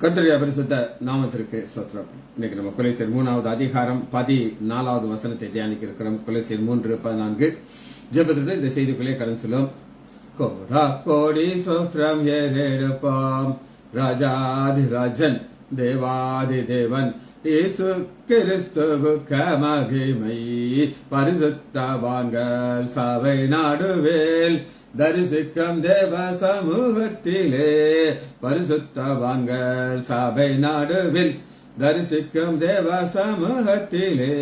கர்த்தருடைய பரிசுத்த நாமத்திற்கு ஸ்தோத்திரம். இன்னைக்கு நம்ம கொலோசியர் 3வது அதிகாரம் 14வது வசனத்தை தியானிக்க இருக்கிறோம். கொலோசியர் 3:14 ஜெபத்திற்கு இந்த செய்திக்குள்ளே கடந்து செல்லும். கோடா கோடி ஸ்தோத்திரம் ஏறெடுப்போம் ராஜாதிராஜன் தேவாதி தேவன் இயேசு கிறிஸ்துவுக்கு மகிமை, பரிசுத்தவான்கள் சபை நடுவேல் தரிசிக்கும் தேவ சமூகத்திலே, பரிசுத்தவான்கள் சபை நடுவில் தரிசிக்கும் தேவ சமூகத்திலே.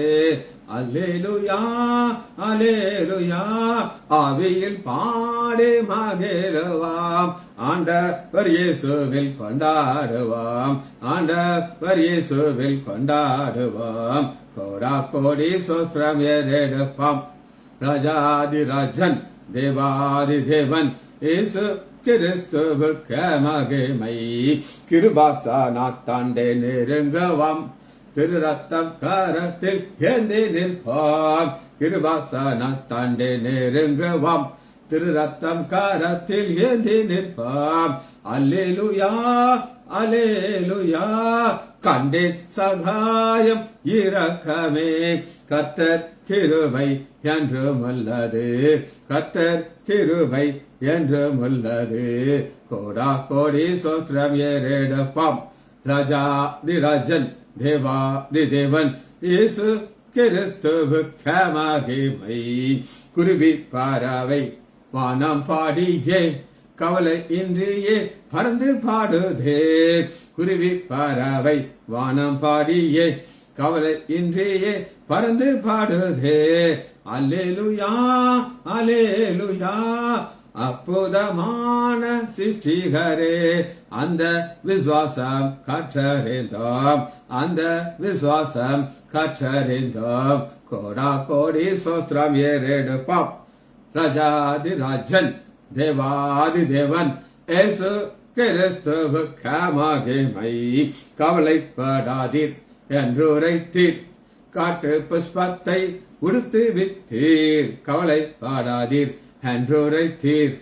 அல்லேலூயா அல்லேலூயா, ஆவியில் பாடி மகிழுவாம், ஆண்டவர் இயேசுவில் கொண்டாடுவாம், ஆண்டவர் இயேசுவில் கொண்டாடுவாம். கோடா கோடி ஸ்தோத்திரம் ஏறெடுப்பாம் ராஜாதிராஜன் தேவாதி தேவன் இயேசு கிறிஸ்துவுக்கு மகிமை, கிருபாசனத்தாண்டே நெருங்குவாம், திரு ரத்தம் கரத்தில் ஏந்தி நிற்பாம், கிருபாசனத்தாண்டே நெருங்குவாம், திரு ரத்தம் கரத்தில் ஏந்தி நிற்பாம். அல்லேலூயா அல்லேலூயா, கண்டேன் சகாயம் இரக்கமே, கர்த்தர் கிருபை என்றும் உள்ளது, கர்த்தர் கிருபை என்றும் உள்ளது. கோடா கோடி ஸ்தோத்திரம் ஏறெடுப்பாம் ராஜாதிராஜன் தேவாதி தேவன் இயேசு கிறிஸ்துவுக்கு மகிமை. குருவி பறவை வானம் பாடியே கவலை இன்றியே பறந்து பாடுதே, குருவி பறவை வானம் பாடியே கவலை இன்றியே பறந்து பாடுதே. அல்லேலூயா அல்லேலூயா, அற்புதமான சிருஷ்டிகரே அந்த விசுவாசம் கற்றறிந்தோம், அந்த விசுவாசம் கற்றறிந்தோம். கோடா கோடி ஸ்தோத்திரம் ஏறெடுப்போம் ராஜாதிராஜன் தேவாதி தேவன் இயேசு கிறிஸ்துவுக்கு மகிமை. கவலைப்படாதீர் என்றுரைத்தீர், காட்டு புஷ்பத்தை உடுத்து விட்டீர், கவலைப்படாதீர் என்றுரைத்தீர்,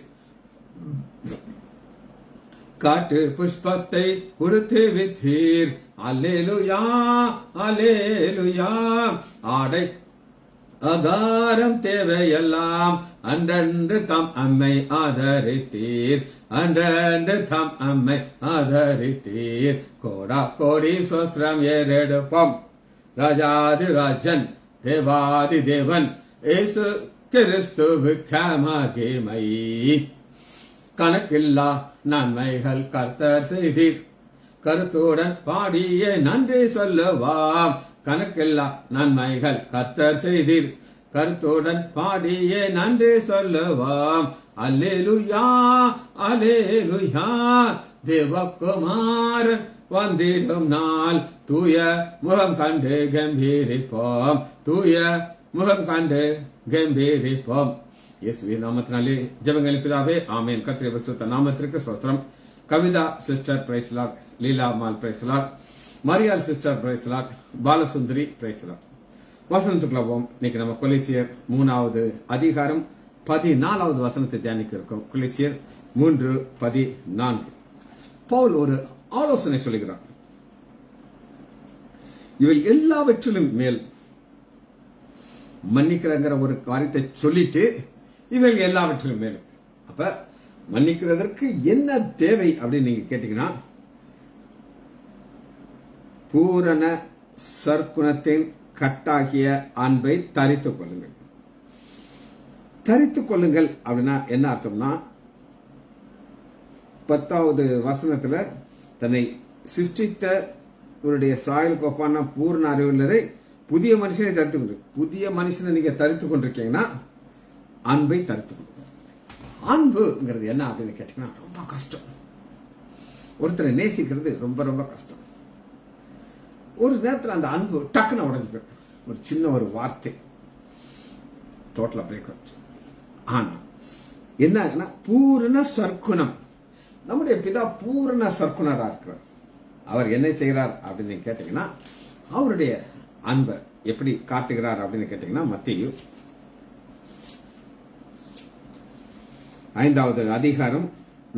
காட்டு புஷ்பத்தை உடுத்து விட்டீர். அல்லேலூயா அல்லேலூயா, ஆடை அகாரம் தேவையெல்லாம் அன்றன்று தம் அம்மை ஆதரித்தீர், அன்றன்று தம் அம்மை ஆதரித்தீர். கோடா கோடி ஸ்தோத்திரம் ஏறெடுப்போம் ராஜாதிராஜன் தேவாதி தேவன் இயேசு கிறிஸ்துவுக்கு மகிமை. கணக்கில்லா நன்மைகள் கர்த்தர் செய்தீர், கருத்துடன் பாடிய நன்றி சொல்லுவாம், கணக்கில்லா நன்மைகள் கர்த்தர் செய்தீர், கருத்துடன் பாடிய நன்றி சொல்லுவாம். அல்லேலூயா அல்லேலூயா, தேவகுமாரன் வந்திடும் நாள் தூய முகம் கண்டு கம்பீரிப்போம், தூய முகம் கண்டு கம்பீரிப்போம். இயேசுவின் நாமத்தினாலே ஜெபங்கள் பிதாவே, ஆமென். கர்த்தருடைய பரிசுத்த நாமத்திற்கு ஸ்தோத்திரம். Kavitha sister praise Lord, Leela Mal praise Lord, Mariyal sister praise Lord, Balasundari praise Lord. வசனத்துக்குள்ள போவோம். இன்னைக்கு நம்ம கொலோசியர் 3வது அதிகாரம் 14வது வசனத்தை தியானிக்க இருக்கோம். கொலோசியர் 3:14. பவுல் ஒரு ஆலோசனை சொல்லுகிறார். இவை எல்லாவற்றிலும் மேல் மன்னிக்கிறங்கிற ஒரு காரியத்தை சொல்லிட்டு இவைகள் எல்லாவற்றிலும் மேலும். அப்ப மன்னிக்கிறதற்கு என்ன தேவை அப்படின்னு நீங்க கேட்டீங்கன்னா, பூரண சற்குணத்தின் கட்டாகிய அன்பை தரித்துக் கொள்ளுங்கள். தரித்துக் கொள்ளுங்கள் அப்படின்னா என்ன அர்த்தம்னா, 10வது வசனத்துல தன்னை சிருஷ்டித்த இவருடைய சாயலுக்கு ஒப்பான பூர்ண அறிவுள்ளதை புதிய மனுஷனை தரித்துக் கொண்டு, புதிய மனுஷனை நீங்க தரித்துக் கொண்டிருக்கீங்கன்னா அன்பை தரித்துக் கொண்டு. அன்புங்கிறது என்ன அப்படின்னு கேட்டீங்கன்னா ரொம்ப கஷ்டம். ஒருத்தரை நேசிக்கிறது ரொம்ப ரொம்ப கஷ்டம். ஒரு நேரத்தில் அந்த அன்பு டக்குன்னு உடஞ்சு போயிடும். ஒரு சின்ன ஒரு வார்த்தை டோட்டலா பிரேக். ஆனா என்ன ஆகுனா, பூரண சற்குணம். நம்முடைய பிதா பூரண சற்குணரா இருக்கிறார். அவர் என்ன செய்கிறார் அப்படின்னு கேட்டீங்கன்னா, அவருடைய அன்பை எப்படி காட்டுகிறார் அப்படின்னு கேட்டீங்கன்னா, மத்தேயு 5வது அதிகாரம்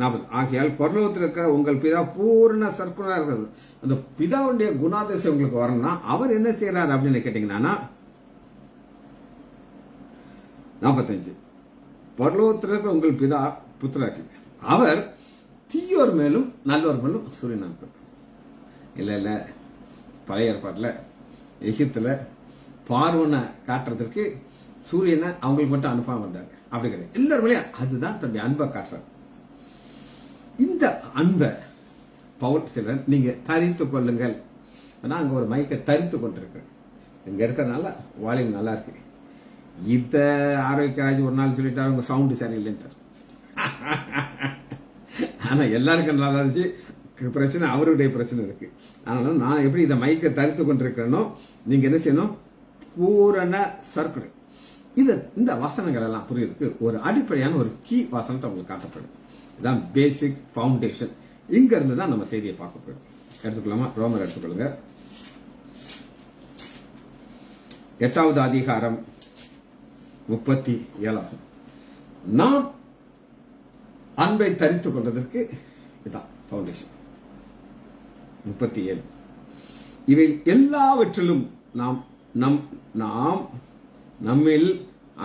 40. ஆகையால் பரலோகத்தில் இருக்கிற உங்கள் பிதா பூர்ண சர்க்குணரா இருக்கிறது. அந்த பிதாவுடைய குணாதிசயம் உங்களுக்கு வரணும்னா அவர் என்ன செய்யறாரு அப்படின்னு கேட்டீங்கன்னா 45. பரலோகத்தில் இருக்கிற உங்கள் பிதா புத்திராக்கி அவர் தீயோர் மேலும் நல்லோர் மேலும் சூரியன் அனுப்பார். இல்ல பழைய ஏற்பாட்டில் எகிப்துல பார்வனை காட்டுறதுக்கு சூரியனை அவங்களுக்கு மட்டும் அனுப்பாம வந்தாங்க. அப்படி கிடையாது, எல்லாருமே அதுதான் தன்னுடைய அன்பை காட்டுறாரு. இந்த அன்பை பவுல் சிலர் நீங்க தரித்து கொள்ளுங்கள். ஆனா அங்க ஒரு மைக்கை தரித்து கொண்டிருக்கு. இங்க இருக்கிறதுனால வால்யூம் நல்லா இருக்கு. இத ஆரோக்கியராஜ் ஒரு நாள் சொல்லிட்டாரு உங்க சவுண்டு சரியில்லைன்ட்டார். ஆனா எல்லாருக்கும் நல்லா இருந்துச்சு. பிரச்சனை அவருடைய பிரச்சனை இருக்கு. அதனால நான் எப்படி இதை மைக்கை தரித்து கொண்டிருக்கிறேனோ நீங்க என்ன செய்யணும், பூரண சர்க்குணை. இந்த வசனங்கள் எல்லாம் புரியுறதுக்கு ஒரு அடிப்படையான ஒரு கீ வசனத்தை உங்களுக்கு காட்டப்படும். இதுதான் பேசிக் ஃபவுண்டேஷன். இங்க இருந்து தான் நம்ம செய்தியை பார்க்க போயிடும். எடுத்துக்கலாமா? ரோமர் எடுத்துக்கொள்ளுங்க. 8வது அதிகாரம் 37. நாம் அன்பை தரித்துக் கொள்வதற்கு இதுதான் ஃபவுண்டேஷன். 37. இவை எல்லாவற்றிலும் நாம் நம்மில்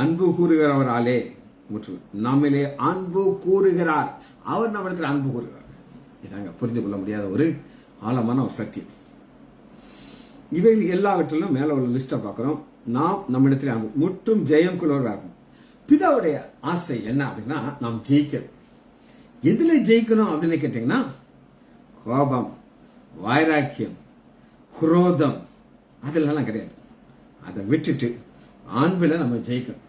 அன்பு கூறுகிறவராலே நம்மிலே அன்பு கூறுகிறார். அவர் நம்மிடத்தில் அன்பு கூறுகிறார். இதாங்க புரிந்து கொள்ள முடியாத ஒரு ஆழமான ஒரு சத்தியம். இவை எல்லாவற்றிலும் மேல உள்ள லிஸ்ட பார்க்கிறோம். நாம் நம்மிடத்தில் அன்பு முற்றும் ஜெயம் கொள்வராகும். பிதாவுடைய ஆசை என்ன அப்படின்னா நாம் ஜெயிக்கணும். எதுல ஜெயிக்கணும் அப்படின்னு கேட்டீங்கன்னா கோபம், வைராக்கியம், குரோதம் அதெல்லாம் கிடையாது. அதை விட்டுட்டு அன்புல நம்ம ஜெயிக்கணும்.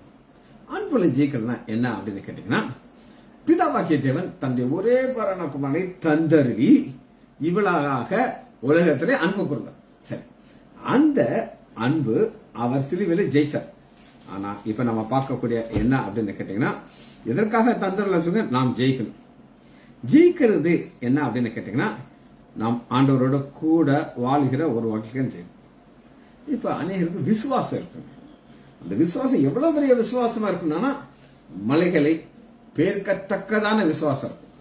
அன்புல ஜெயிக்கிறதுனா என்ன அப்படின்னு கேட்டீங்கன்னா பிதாவாகிய தேவன் தன்னுடைய ஒரே பரணகுமாரனை தந்தருளி இவளாக உலகத்திலே அன்பு கூர்ந்தார். சரி, அந்த அன்பு அவர் சிலுவையில ஜெயிச்சார். ஆனா இப்ப நம்ம பார்க்கக்கூடிய என்ன அப்படின்னு கேட்டீங்கன்னா எதற்காக தந்தருள சொல்லுங்க, நாம் ஜெயிக்கணும். ஜெயிக்கிறது என்ன அப்படின்னு கேட்டீங்கன்னா நாம் ஆண்டவரோட கூட வாழ்கிற ஒரு வாழ்க்கையும் செய்யணும். இப்ப அநேகருக்கு விசுவாசம் இருக்கு. அந்த விசுவாசம் எவ்வளவு பெரிய விசுவாசமா இருக்குன்னா மலைகளை பேர்க்கத்தக்கதான விசுவாசம் இருக்கும்.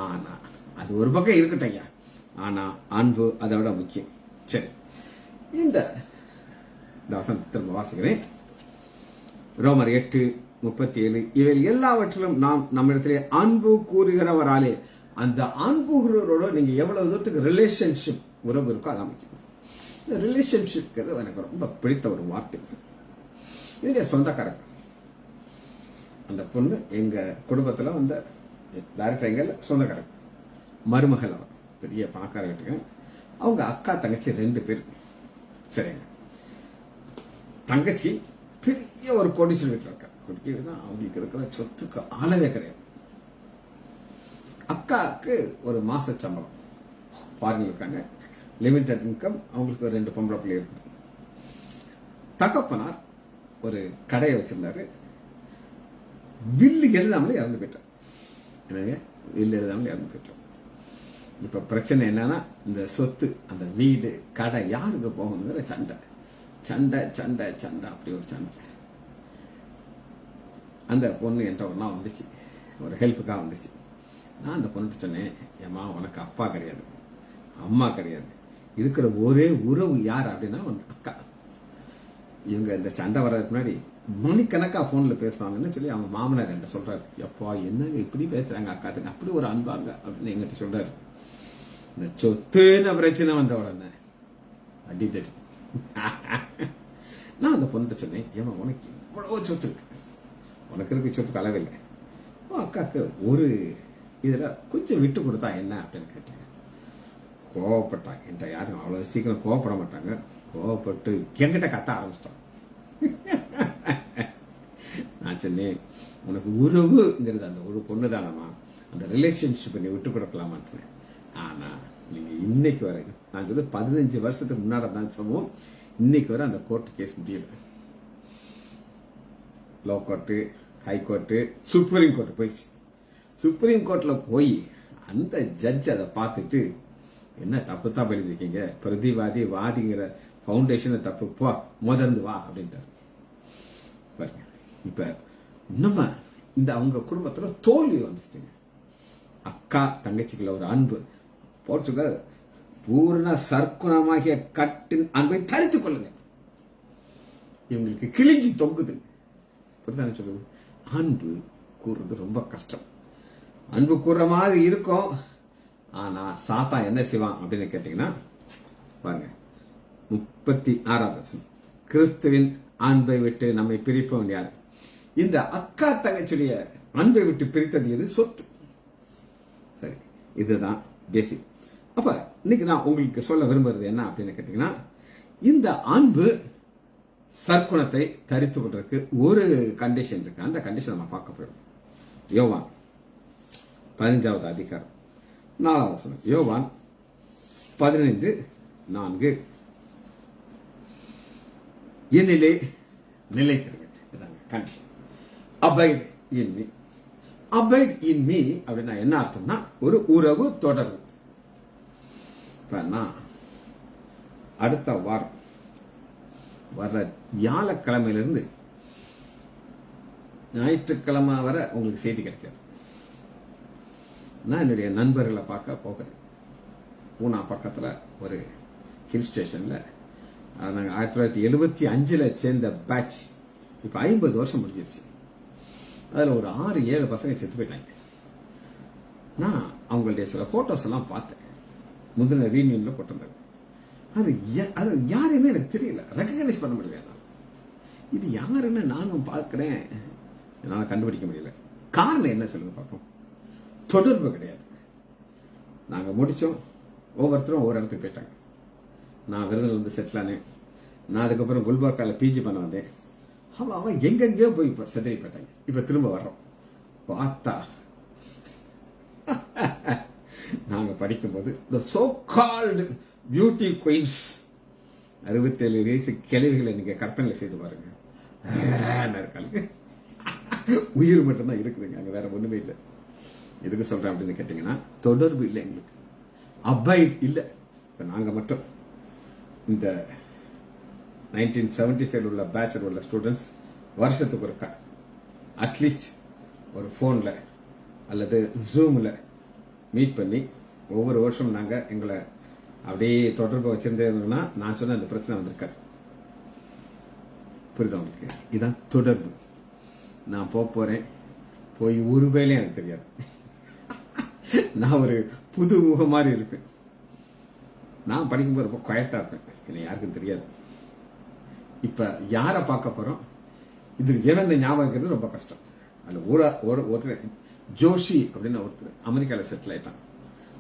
ஆனா அது ஒரு பக்கம் இருக்கட்டும் ஐயா. ஆனா அன்பு அதை விட முக்கியம். சரி, இந்த வசனத்தை திரும்ப வாசிக்கிறேன். ரோமர் 8:37. இவை எல்லாவற்றிலும் நாம் நம்மிடத்திலே அன்பு கூறுகிறவராலே. அந்த அன்பு கூறுகிறவரோட நீங்க எவ்வளவு தூரத்துக்கு ரிலேஷன்ஷிப் உறவு இருக்கோ அதான் முக்கியம். இந்த ரிலேஷன்ஷிப் எனக்கு ரொம்ப பிடித்த ஒரு வார்த்தை. என்னுடைய சொந்தக்காரங்க அந்த பொண்ணு எங்க குடும்பத்துல வந்த டைரக்டர் எங்க சொந்தக்காரங்க மருமகள். அவர் பெரிய பணக்கார வீட்டுக்கு. அவங்க அக்கா தங்கச்சி 2 பேர். சரிங்க, தங்கச்சி பெரிய ஒரு கோடீஸ்வரர் வீட்டில் இருக்கா. அவங்களுக்கு இருக்கிற சொத்துக்கு அளவே கிடையாது. அக்காவுக்கு ஒரு மாச சம்பளம், ஃபாரின்ல இருக்காங்க, லிமிடெட் இன்கம். அவங்களுக்கு 2 பொம்பளை பிள்ளை இருக்கு. தகப்பனார் ஒரு கடையை வச்சிருந்தாரு. வில்லு எழுதாமலே இறந்து போயிட்டார். எனவே வில்லு எழுதாமலே இறந்து போயிட்டார். இப்ப பிரச்சனை என்னன்னா இந்த சொத்து, அந்த வீடு, கடை யாருக்கு போகணுங்கிற சண்டை சண்டை சண்டை சண்டை அப்படி ஒரு சண்டை. அந்த பொண்ணு என்கிட்ட ஒரு நாள் வந்துச்சு, ஒரு ஹெல்ப்புக்காக வந்துச்சு. நான் அந்த பொண்ணுட்டு சொன்னேன், ஏம்மா உனக்கு அப்பா கிடையாது, அம்மா கிடையாது, இருக்கிற ஒரே உறவு யார் அப்படின்னா அக்கா. இவங்க இந்த சண்டை வர்றதுக்கு முன்னாடி மணிக்கணக்கா போன்ல பேசுவாங்கன்னு சொல்லி அவங்க மாமனார் என்கிட்ட சொல்றாரு. எப்பா என்னங்க இப்படி பேசுறாங்க அக்காத்துக்கு, அப்படி ஒரு அன்பாங்க அப்படின்னு எங்கிட்ட சொல்றாரு. இந்த சொத்துன்னு பிரச்சனை வந்த உடனே அடித்தடி. நான் அந்த பொண்ணு சொன்னேன், ஏமா உனக்கு இவ்வளவு சொத்து இருக்கு, உனக்கு இருக்கு சொத்துக்கு அளவில்லை, அக்காக்கு ஒரு இதுல கொஞ்சம் விட்டு கொடுத்தா என்ன அப்படின்னு கேட்டேன். கோவப்பட்டாங்க. என்கிட்ட யாரும் அவ்வளவு சீக்கிரம் கோவப்பட மாட்டாங்க. கோவப்பட்டு என்கிட்ட கத்த ஆரம்பிச்சிட்டான். நான் சொன்னேன், உனக்கு உறவுங்கிறது அந்த ஒரு பொண்ணு தானம்மா, அந்த ரிலேஷன்ஷிப்பை நீ விட்டு கொடுக்கலாமான்னு. ஆனா நீங்க இன்னைக்கு வரை, நான் சொல்லி 15 வருஷத்துக்கு முன்னாடி தான் சம்பவம், இன்னைக்கு வரை அந்த கோர்ட் கேஸ் முடியல. Low court, high court, supreme court போயிடுச்சு. சுப்ரீம் கோர்ட்ல போய் அந்த ஜட்ஜ் அதை பார்த்துட்டு, என்ன தப்பு தான் பண்ணிருக்கீங்க, பிரதிவாதி வாதிங்கிற பவுண்டேஷனை தப்பு, போ முதர்ந்து வா அப்படின்ட்டாரு. பாருங்க, இப்ப நம்ம இந்த அவங்க குடும்பத்துல தோல்வி வந்துச்சுங்க. அக்கா தங்கச்சிக்குள்ள ஒரு அன்பு போட்டு பூர்ண சர்க்குணமாகிய கட்டின் அன்பை தரித்துக் கொள்ளுங்க. இவங்களுக்கு கிழிஞ்சி தொங்குது. சொல்றது அன்பு கூறுறது ரொம்ப கஷ்டம். அன்பு கூறுற மாதிரி இருக்கும். ஆனா சாத்தா என்ன செய்வான் அப்படின்னு கேட்டீங்கன்னா பாருங்க, 36வது வசனம். கிறிஸ்துவின் அன்பை விட்டு நம்மை பிரிப்பவன் யார்? இந்த அக்கா தங்கச்சியுடைய அன்பை விட்டு பிரித்தது எது? சொத்து. சரி, இதுதான் பேசிக். அப்ப இன்னைக்கு நான் உங்களுக்கு சொல்ல விரும்புறது என்ன அப்படின்னு கேட்டீங்கன்னா, இந்த அன்பு சற்குணத்தை தரித்து கொள்றதுக்கு ஒரு கண்டிஷன் இருக்கு. அந்த கண்டிஷன் நம்ம பார்க்க போறோம். யோவான் 15வது அதிகாரம் 4வது வசனம். யோவான் 15:4. என்னிலே நிலைத்திருங்க. Condition. Abide in me. Abide in me அப்படின்னா என்ன அர்த்தம்னா ஒரு உறவு தொடர்பு. அடுத்த வாரம் வர்ற வியாழக்கிழமையிலிருந்து ஞாயிற்றுக்கிழமை வரை உங்களுக்கு செய்தி கிடைக்காது. நான் என்னுடைய நண்பர்களை பார்க்க போகிறேன். பூனா பக்கத்தில் ஒரு ஹில் ஸ்டேஷனில். நாங்கள் 1975 சேர்ந்த பேட்ச். இப்போ 50 வருஷம் முடிஞ்சிருச்சு. அதில் ஒரு 6-7 பசங்க செத்து போயிட்டாங்க. நான் அவங்களுடைய சில ஃபோட்டோஸ் எல்லாம் பார்த்தேன். முந்தின ரீயூனியன்ல போட்டிருந்தாங்க. அது யாருமே எனக்கு தெரியல, ரெகக்னைஸ் பண்ண முடியல. இது யாருன்னு நானும் பார்க்கிறேன், என்னால் கண்டுபிடிக்க முடியல. காரணம் என்ன சொல்லுங்க பார்ப்போம்? தொடர்பு கிடையாது. நாங்கள் முடித்தோம், ஒவ்வொருத்தரும் ஒவ்வொரு இடத்துக்கு போயிட்டாங்க. நான் விருதுல வந்து செட்டில் ஆனேன். நான் அதுக்கப்புறம் குல்பர்காவில் பிஜி பண்ண வந்தேன். அவன் எங்கெங்கேயோ போய் இப்போ செதறி போயிட்டாங்க. இப்போ திரும்ப வர்றோம். பார்த்தா நாங்க படிக்கும்போது the so called beauty queens 67 வயசு கிழவிகளை நீங்க கற்பனை செய்து பாருங்க. இருக்காங்க, உயிர் மட்டும்தான் இருக்குதுங்க, அங்க வேற ஒண்ணுமே இல்லை. எதுக்கு சொல்றேன் அப்படின்னு கேட்டீங்கன்னா, தொடர்பு இல்லை எங்களுக்கு, அபைட் இல்லை. இப்ப நாங்க மட்டும் இந்த 1975 உள்ள பேச்சர் உள்ள ஸ்டூடெண்ட்ஸ் வருஷத்துக்கு ஒருக்கா அட்லீஸ்ட் ஒரு போன்ல அல்லது ஜூம்ல மீட் பண்ணி ஒவ்வொரு வருஷம் நாங்க எங்களை அப்படியே தொடர்பு வச்சிருந்தேன்னா நான் சொன்ன அந்த பிரச்சனை வந்திருக்காது. புரியுதா உங்களுக்கு? இதுதான் தொடர்பு. நான் போறேன், போய் ஒரு வேலையும் எனக்கு தெரியாது. நான் ஒரு புது முகம் மாதிரி இருப்பேன். நான் படிக்கும்போது ரொம்ப குவைட்டா இருப்பேன், என்னை யாருக்கும் தெரியாது. இப்ப யாரை பார்க்க போறோம், இது என்ன ஞாபகம் இருக்கிறது ரொம்ப கஷ்டம். அதுல ஒருத்தர் ஜோஷி அப்படின்னு ஒருத்தர் அமெரிக்காவில் செட்டில் ஆயிட்டான்.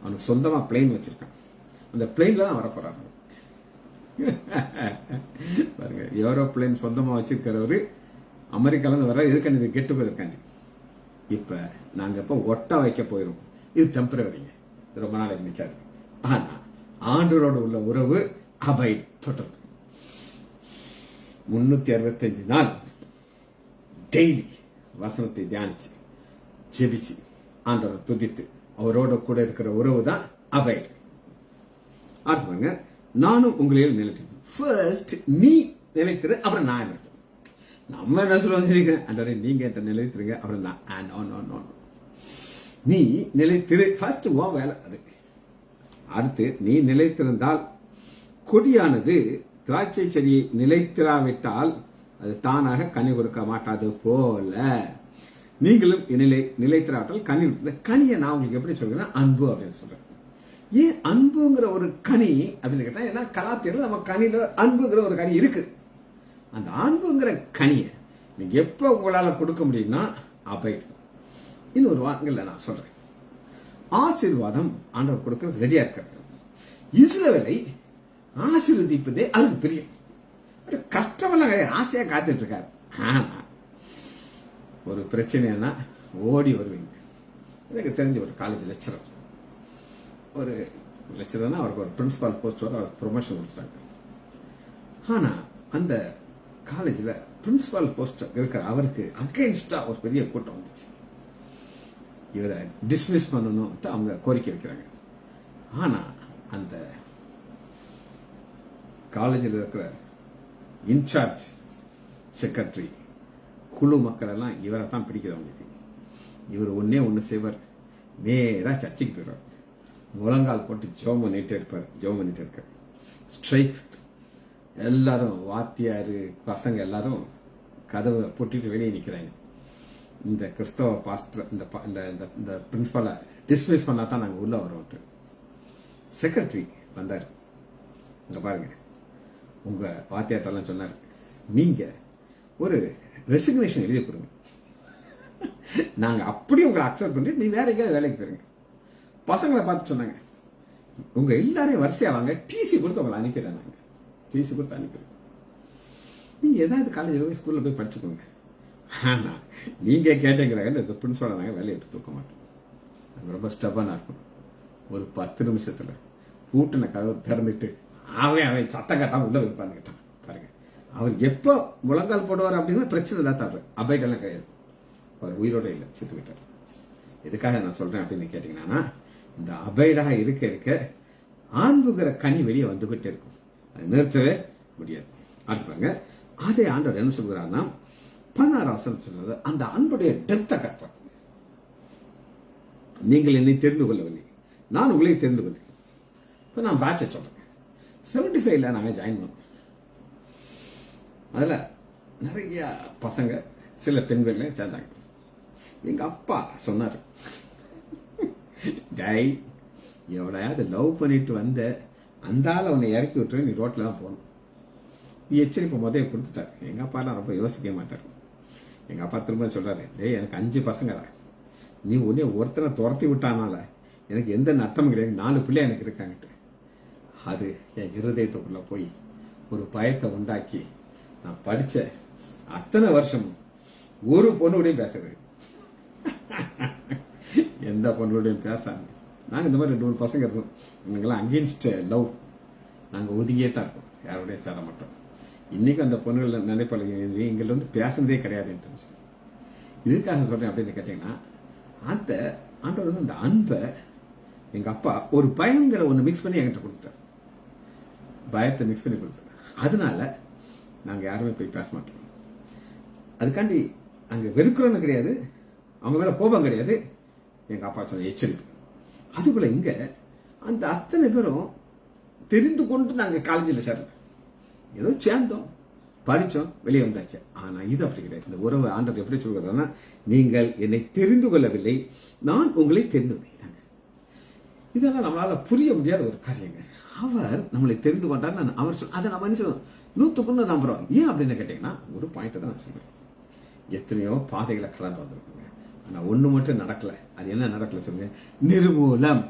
அவனுக்கு சொந்தமா பிளேன் வச்சிருக்கான். அந்த பிளேன்ல தான் வரப்போறாங்க. பாருங்க, ஏரோப்ளேன் சொந்தமா வச்சிருக்கிறவரு அமெரிக்கால இருந்து வர எதுக்கு இது கெட்டு போயிருக்காண்டி. இப்ப நாங்க இப்ப ஒட்டா வைக்க போயிரும். இது டெம்பரவரிங்க, ரொம்ப நாள் நிற்காது. ஆனா ஆண்டவரோட உள்ள உறவு அபைட், தொடர்பு. 365 நாள் டெய்லி வசனத்தை தியானிச்சு ஜெபிச்சு ஆண்டவரை துதித்து அவரோட கூட இருக்கிற உறவு தான் அபைட். அடுத்து நானும் உங்களில் நிலைத்திருக்கேன். ஃபர்ஸ்ட் நீ நிலைத்திரு, அப்புறம் நான் நினைக்கிறேன். நம்ம என்ன சொல்லுவோம், ஆண்டவரே நீங்க என்கிட்ட நிலைத்திருங்க, அப்புறம் நான். நீ நிலைத்திரு, ஃபர்ஸ்ட் உன் வேலை அது. அடுத்து நீ நிலைத்திருந்தால் கொடியானது திராட்சை செடியை நிலைத்திராவிட்டால் அது தானாக கனி கொடுக்க மாட்டாது போல நீங்களும் நிலைத்திராவிட்டால் கனி. கனியை நான் உங்களுக்கு எப்படி சொல்றேன், அன்பு அப்படின்னு சொல்றேன். ஏன் அன்புங்கிற ஒரு கனி அப்படின்னு கேட்டா, ஏன்னா கலாத்தியத்தில் நம்ம கனியில அன்புங்கிற ஒரு கனி இருக்கு. அந்த அன்புங்கிற கனியை நீங்க எப்ப உங்களால கொடுக்க முடியும்னா அபைட். இன்னொரு வாங்கல நான் சொல்றேன், ஆசீர்வாதம் ஆண்டவர் கொடுக்க ரெடியா இருக்காரு. இஸ்ரவேலை ஆசீர்வதிப்பதே அவருக்கு பிரியம். கஷ்டமெல்லாம் கிடையாது, ஆசையா காத்துட்டு இருக்காரு. ஆனா ஒரு பிரச்சனைனா ஓடி வருவீங்க. எனக்கு தெரிஞ்ச ஒரு காலேஜ் லெக்சரர், ஒரு லெக்சரர்னா அவருக்கு ஒரு பிரின்சிபால் போஸ்ட் வர அவருக்கு ப்ரொமோஷன் கொடுத்துட்டாங்க. ஆனா அந்த காலேஜ்ல பிரின்சிபால் போஸ்ட் இருக்கிற அவருக்கு அகைன்ஸ்டா ஒரு பெரிய கூட்டம் வந்துச்சு. இவரை டிஸ்மிஸ் பண்ணணும்ட்டு அவங்க கோரிக்கை வைக்கிறாங்க. ஆனா அந்த காலேஜில் இருக்கிற இன்சார்ஜ் செக்ரட்டரி குழு மக்கள் எல்லாம் இவரை தான் பிடிக்கிறவங்களுக்கு. இவர் ஒன்னே ஒன்று செய்வார், நேராக சர்ச்சுக்கு போயிடுவார். முழங்கால் போட்டு ஜெபம் பண்ணிட்டே இருக்கார். ஸ்ட்ரைக். எல்லாரும் வாத்தியார் பசங்க எல்லாரும் கதவை பொட்டிட்டு வெளியே நிற்கிறாங்க. இந்த கிறிஸ்தவ பாஸ்டர் இந்த பிரின்சிபலை டிஸ்மிஸ் பண்ணா தான் நாங்கள் உள்ள வரோம். செக்ரட்டரி வந்தார். இங்க பாருங்க, உங்க வாத்தியார்ட்டெல்லாம் சொன்னார், நீங்க ஒரு ரெசிக்னேஷன் எழுதி கொடுங்க, நாங்க அப்படியே உங்களை அக்செப்ட் பண்ணி நீ வேற எங்கேயாவது வேலைக்கு போயிருங்க. பசங்களை பார்த்து சொன்னாங்க, உங்க எல்லாரையும் வரிசையா வாங்க, டிசி கொடுத்து உங்களை அனுப்பிடுறேன். நாங்க டிசி கொடுத்து அனுப்பிடுறோம். நீங்க ஏதாவது காலேஜில் போய் ஸ்கூல்ல போய் படிச்சுக்கோங்க. ஆனா நீங்க கேட்டேங்கிறாங்க, இந்த பிரின்சிபாலை நாங்கள் வேலையை எடுத்து தூக்க மாட்டோம். அது ரொம்ப ஸ்டெப்பானா இருக்கும். ஒரு 10 நிமிஷத்துல கூட்டின கதவை திறந்துட்டு அவன் சத்தம் கட்டாம உள்ள போய் உட்காந்துக்கிட்டான். பாருங்க, அவர் எப்போ முழங்கால் போடுவார் அப்படின்னா பிரச்சனை தான் தவிர அபைட்டெல்லாம் கிடையாது. அவர் உயிரோட இல்லை, செத்து விட்டார். எதுக்காக நான் சொல்றேன் அப்படின்னு கேட்டீங்கன்னா, இந்த அபைடாக இருக்க இருக்க ஆண்புகிற கனி வெளியே வந்துகிட்டே இருக்கும். அதை நிறுத்தவே முடியாது. அடுத்து பாருங்க, அதே ஆண்டவர் என்ன சொல்கிறார்னா 16 வசனம் சொல்றது, அந்த அன்புடைய டெப்த்தை கட்டுறார். நீங்கள் என்னை தெரிந்து கொள்ளவில்லை, நான் உங்களை தெரிந்து கொண்டேன். இப்போ நான் பேட்சை சொல்றேன். 75ல நாங்கள் ஜாயின் பண்ணோம். அதில் நிறைய பசங்க சில பெண்கள்லையும் சேர்ந்தாங்க. எங்க அப்பா சொன்னார், டை எவ்வளையாவது லவ் பண்ணிட்டு வந்த அந்த ஆளை உன்னை இறக்கி விட்டுரு, நீ ரோட்ல தான் போகணும். எச்சரிப்பு முதல்ல கொடுத்துட்டார். எங்க அப்பாலாம் ரொம்ப யோசிக்க மாட்டார். எங்க அப்பா திரும்ப சொல்றாரு, டேய் எனக்கு 5 பசங்கடா, நீ உடனே ஒருத்தனை துரத்தி விட்டானால எனக்கு எந்த நட்டமும் கிடையாது, 4 பிள்ளை எனக்கு இருக்காங்கட்டு. அது என் இருதயத்துக்குள்ள போய் ஒரு பயத்தை உண்டாக்கி நான் படிச்ச அத்தனை வருஷமும் ஒரு பொண்ணுடையும் பேசுறது, எந்த பொண்ணுடையும் பேசாம நாங்கள் இந்த மாதிரி 2 பசங்க இருக்கோம். நாங்கெல்லாம் அகெயின்ஸ்ட் லவ், நாங்கள் ஒதுங்கியே தான் இருக்கோம், யாரோடையும் சேர மாட்டோம். இன்னைக்கு அந்த பொண்ணுகள் நினைப்பாளங்க எங்களை வந்து பேசுனதே கிடையாதுன்ட்டு. இதுக்காக சொல்றேன் அப்படின்னு கேட்டீங்கன்னா, அந்த ஆண்டவர் வந்து அந்த அன்பை எங்க அப்பா ஒரு பயங்கர ஒன்று மிக்ஸ் பண்ணி என்கிட்ட கொடுத்துட்டார். பயத்தை மிக்ஸ் பண்ணி கொடுத்தார். அதனால நாங்க யாருமே போய் பேச மாட்டோம். அதுக்காண்டி அங்க வெறுக்கிறோன்னு கிடையாது, அவங்க மேல கோபம் கிடையாது. எங்க அப்பா சொன்ன எச்சரிப்பு. அதுபோல இங்க அந்த அத்தனை பேரும் தெரிந்து கொண்டு நாங்க காலேஜில் சேரல, ஏதோ சேர்ந்தோம், படிச்சோம், வெளியே வந்தாச்சு. ஆனா இது அப்படி கிடையாது. இந்த உறவு ஆண்டவர் எப்படி சொல்றாருன்னா, நீங்கள் என்னை தெரிந்து கொள்ளவில்லை, நான் உங்களை தெரிந்து கொண்டேன். இதெல்லாம் நம்மளால புரிய முடியாத ஒரு காரியங்க. அவர் நம்மளை தெரிந்து கொண்டார். அவர் அதை நம்ம மனுஷன் 100% நம்புறோம். ஏன் அப்படின்னு கேட்டீங்கன்னா, ஒரு பாயிண்ட் தான் நான் சொல்றேன். எத்தனையோ பாதைகளை கடந்து வந்திருக்குங்க, ஆனா ஒண்ணு மட்டும் நடக்கல. அது என்ன நடக்கல சொல்லுங்க? நிர்மூலம்.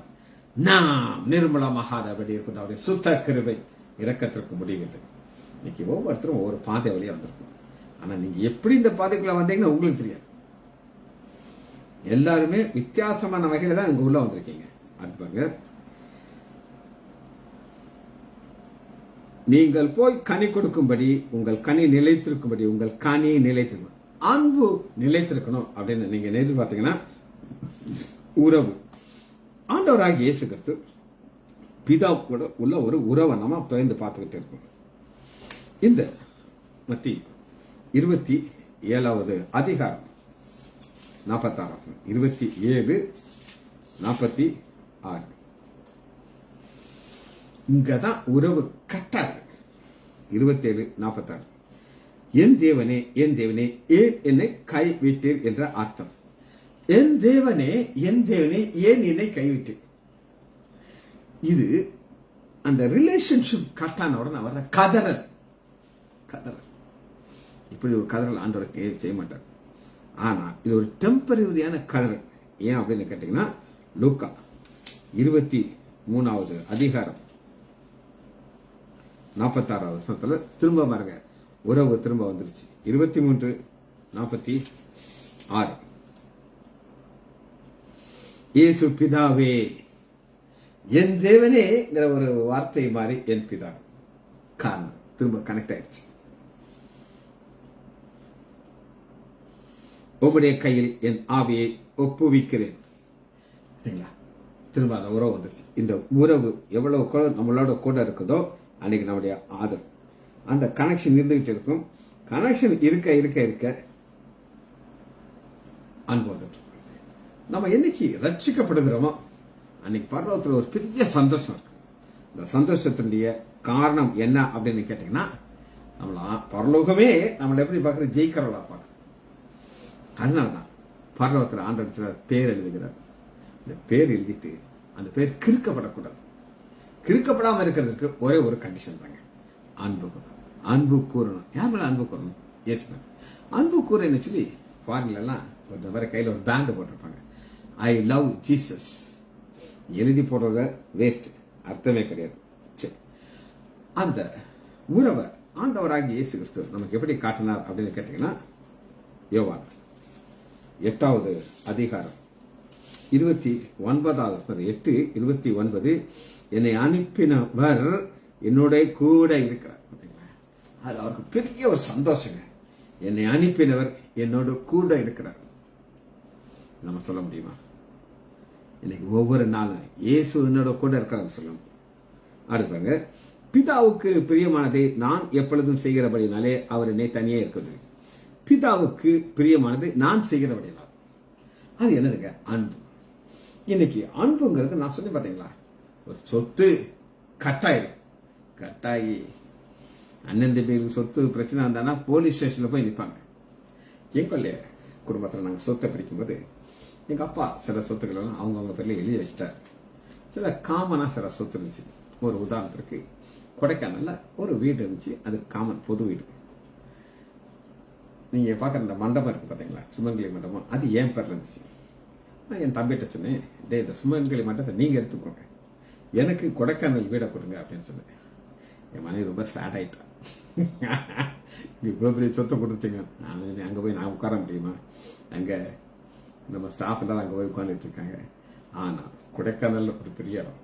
நாம் நிர்மூலமாகாதபடி இருக்கும் அவருடைய சுத்த கிருபை இரக்கத்திற்கு முடிவில்லை. இன்னைக்கு ஒவ்வொருத்தரும் ஒவ்வொரு பாதை வழியா வந்திருக்கும். ஆனா நீங்க எப்படி இந்த பாதைக்குள்ள வந்தீங்கன்னா உங்களுக்கு தெரியாது. எல்லாருமே வித்தியாசமான வகையில தான் இங்க உள்ள வந்திருக்கீங்க. அடுத்து பாருங்க, நீங்கள் போய் கனி கொடுக்கும்படி உங்கள் கனி நிலைத்திருக்கும்படி உங்கள் கனி நிலைத்திருக்கும், அன்பு நிலைத்திருக்கணும் அப்படின்னு நீங்க எதிர்பார்த்தீங்கன்னா, உறவு ஆண்டவராகிய இயேசு கிறிஸ்து பிதா கூட உள்ள ஒரு உறவை நம்ம தொடர்ந்து பார்த்துக்கிட்டு இருக்கோம். இந்த மத்திய 27வது அதிகாரம் 46 27:46 இங்கதான் உறவு கட்டாது. 27:46 என் தேவனே என் தேவனே ஏன் என்னை கைவிட்டீர் என்ற அர்த்தம். என் தேவனே என் தேவனே ஏன் என்னை கைவிட்டீர், இது அந்த ரிலேஷன்ஷிப் கட்டான உடனே வர்ற கதறல். இப்படி ஒரு கதறல் ஆண்டவருக்கு செய்ய மாட்டார். ஆனா இது ஒரு டெம்பரரியான கதறல். ஏன் அப்படின்னு கேட்டீங்கன்னா, லூக்கா 23வது அதிகாரம் 46வது வசனத்துல திரும்ப பாருங்க, உறவு திரும்ப வந்துருச்சு. 23:46 இயேசு பிதாவே என் தேவனேங்கிற ஒரு வார்த்தை மாதிரி என் பிதா, காரணம் திரும்ப கனெக்ட் ஆயிடுச்சு. உம்முடைய கையில் என் ஆவியை ஒப்புவிக்கிறேன். திரும்ப அந்த உறவு வந்துருச்சு. இந்த உறவு எவ்வளவு நம்மளோட கூட இருக்குதோ அன்னைக்கு நம்முடைய ஆதரவு, அந்த கனெக்ஷன் இருந்துகிட்டு இருக்கும். கனெக்ஷன் இருக்க இருக்க இருக்க அன்பு வந்துட்டு நம்ம என்னைக்கு ரட்சிக்கப்படுகிறோமோ அன்னைக்கு பரலோகத்தில் ஒரு பெரிய சந்தோஷம் இருக்கு. இந்த சந்தோஷத்தினுடைய காரணம் என்ன அப்படின்னு கேட்டீங்கன்னா, நம்மள பரலோகமே நம்மளை எப்படி பார்க்குறது, ஜெயிக்கிறவளா பார்க்குறது. அதனாலதான் பரலோகத்தில் ஆண்டவர் பேர் எழுதுகிறார். இந்த பேர் எழுதிட்டு அந்த பேர் கிறுக்கப்படக்கூடாது. கிறுக்கப்படாமல் இருக்கிறதுக்கு ஒரே ஒரு கண்டிஷன் தாங்க, அன்பு கூறணும். யார் மேல அன்பு கூறணும்? Yes ma'am. அன்பு கூறன்னு சொல்லி ஃபாரின்லாம் ஒரு வர கையில் ஒரு பேண்ட் போட்டிருப்பாங்க, ஐ லவ் ஜீசஸ். எழுதி போடுறத வேஸ்ட், அர்த்தமே கிடையாது. சரி, அந்த உறவை ஆண்டவராகிய இயேசு கிறிஸ்து நமக்கு எப்படி காட்டினார் அப்படின்னு கேட்டீங்கன்னா, யோவான் 8வது அதிகாரம் 29வது 8:29, என்னை அனுப்பினவர் என்னோட கூட இருக்கிறார். அது அவருக்கு பெரிய ஒரு சந்தோஷங்க. என்னை அனுப்பினவர் என்னோட கூட இருக்கிறார். நம்ம சொல்ல முடியுமா? இன்னைக்கு ஒவ்வொரு நாளும் இயேசு என்னோட கூட இருக்கிறார் சொல்லணும். அடுத்து பாருங்க, பிதாவுக்கு பிரியமானதை நான் எப்பொழுதும் செய்கிறபடினாலே அவர் என்னை தனியே இருக்கிறது. பிதாவுக்கு பிரியமானது நான் செய்கிறபடினால். அது என்னதுங்க? அன்பு. இன்னைக்கு அன்புங்கிறது நான் சொல்லி பார்த்தீங்களா, ஒரு சொத்து கட்டாயி அண்ணன் தம்பிகளுக்கு சொத்து பிரச்சனை இருந்தானா போலீஸ் ஸ்டேஷன்ல போய் நிற்பாங்க. எங்களுடைய குடும்பத்தில் நாங்கள் சொத்தை பிரிக்கும்போது எங்க அப்பா சில சொத்துக்கள் எல்லாம் அவங்க பேர்ல எழுதி வச்சிட்டார். சில காமனா சில சொத்து இருந்துச்சு. ஒரு உதாரணத்திற்கு கொடைக்கானல்ல ஒரு வீடு இருந்துச்சு, அது காமன் பொது வீடு. நீங்க பாக்குற இந்த மண்டபம் இருக்கு பாத்தீங்களா, சுமங்கலி மண்டபம், அது என் பேர்ல இருந்துச்சு. நான் என் தம்பிகிட்ட சொன்னேன், டே இந்த சுமங்கலி மண்டபத்தை நீங்க எடுத்துக்கோங்க, எனக்கு கொடைக்கானல் வீடை கொடுங்க அப்படின்னு சொன்னேன். என் மனைவி ரொம்ப ஸ்டார்ட் ஆயிட்டான், இவ்வளவு பெரிய சொத்தை கொடுத்துட்டீங்க, நான் அங்க போய் நான் உட்கார முடியுமா? அங்க நம்ம ஸ்டாஃப் எல்லாம் அங்க போய் உட்கார்ந்துட்டு இருக்காங்க. ஆனா கொடைக்கானல்ல ஒரு பெரிய இடம்,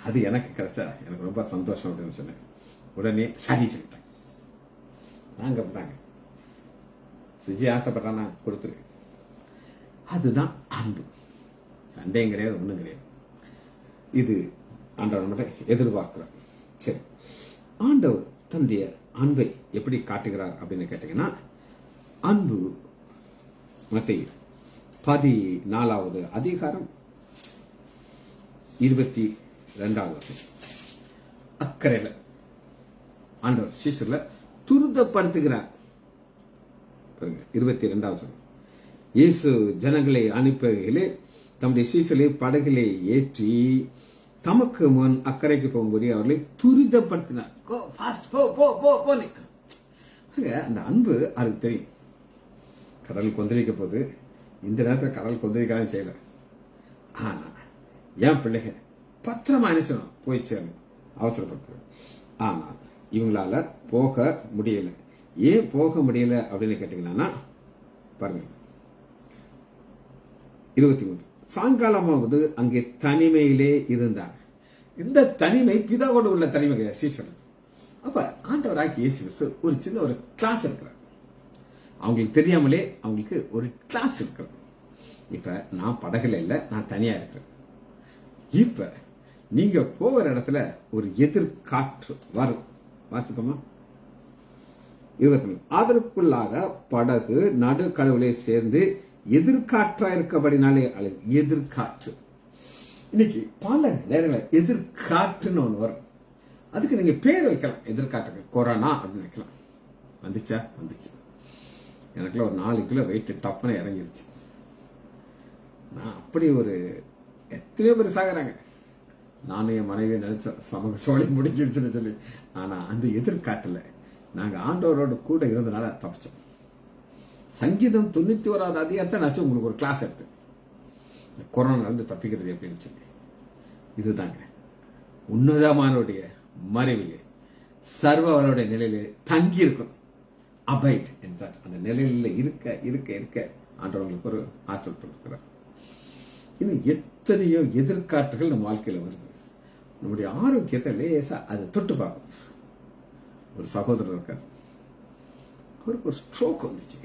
அது எனக்கு கிடைச்சா எனக்கு ரொம்ப சந்தோஷம் அப்படின்னு சொன்னேன். உடனே சரி சொல்லிட்டாங்க. நாங்க அப்படிதாங்க, செஞ்சு ஆசைப்படுறானா கொடுத்துரு. அதுதான் அன்பு. சண்டையும் கிடையாது, ஒண்ணும் கிடையாது. இது ஆண்டவர் நம்மகிட்ட எதிர்பார்க்கிறார். சரி, ஆண்டவர் தன்னுடைய அன்பை எப்படி காட்டுகிறார் அப்படின்னு கேட்டீங்கன்னா, அன்பு மத்தேயு 14வது அதிகாரம் 22வது அக்கறையில ஆண்டவர் சீசர்ல துரிதப்படுத்துகிறார். 22வது, இயேசு ஜனங்களை அனுப்பிலே தம்முடைய சீசர்களை படகிலே ஏற்றி தமக்கு முன் அக்கறைக்கு போகும்போது அவர்களை துரிதப்படுத்தினார். அந்த அன்பு அதுக்கு தெரியும். கடல் கொந்தளிக்க போது இந்த நேரத்தில் கடல் கொந்தளிக்கலாம் செய்யல. ஆனா என் பிள்ளைங்க பத்திரமா நினைச்சணும் போய் சேரணும், அவசரப்படுத்து. ஆனா இவங்களால போக முடியல. ஏன் போக முடியல அப்படின்னு கேட்டீங்கன்னா, பாருங்க 23, சாயங்காலமாவது அங்கே தனிமையிலே இருந்தார். இந்த தனிமை பிதாவோடு உள்ள தனிமை கிடையாது, சீசன். அப்ப ஆண்டவராகிய இயேசு கிறிஸ்து ஒரு சின்ன ஒரு கிளாஸ் இருக்கிறார். அவங்களுக்கு தெரியாமலே அவங்களுக்கு ஒரு கிளாஸ் இருக்கிறது. இப்ப நான் படகுல இல்ல, நான் தனியா இருக்கிறேன். இப்ப நீங்க போகிற இடத்துல ஒரு எதிர்காற்று வரும். வாசிப்போமா? 24, அதற்குள்ளாக படகு நடு கடவுளை சேர்ந்து எதிர்காற்றா இருக்கபடினாலே எதிர்காற்று. இன்னைக்கு பல நேரங்களில் எதிர்காற்றுன்னு ஒண்ணு வரும். அதுக்கு நீங்க பேர் வைக்கலாம், எதிர்காற்றுக்கு கொரோனா அப்படின்னு வைக்கலாம். வந்துச்சா? வந்துச்சு. எனக்குள்ள ஒரு 4 கிலோ வெயிட் டப்புன்னு இறங்கிருச்சு. நான் அப்படி ஒரு எத்தனையோ பேர் சாகுறாங்க. நானும் என் மனைவியை நினைச்சோம் சமூக சோழி முடிஞ்சிருச்சுன்னு சொல்லி. ஆனா அந்த எதிர்காட்டுல நாங்க ஆண்டவரோட கூட இருந்தனால தப்பிச்சோம். சங்கீதம் 91வது அதிகாரத்தை நான் உங்களுக்கு ஒரு கிளாஸ் எடுத்தேன், கொரோனா இருந்து தப்பிக்கிறது எப்படின்னு சொல்லி. இதுதாங்க உன்னதமானுடைய மறைவிலே சர்வவருடைய நிலையிலே தங்கி இருக்கணும். அபைட் என்றார். அந்த நிலையில இருக்க இருக்க இருக்க ஆண்டவர்களுக்கு ஒரு ஆசிரியர் இருக்கிறார். இன்னும் எத்தனையோ எதிர்காட்டுகள் நம்ம வாழ்க்கையில வருது. நம்முடைய ஆரோக்கியத்தை லேசா அது தொட்டு பார்க்கும். ஒரு சகோதரர் இருக்கார், அவருக்கு ஒரு ஸ்ட்ரோக் வந்துச்சு,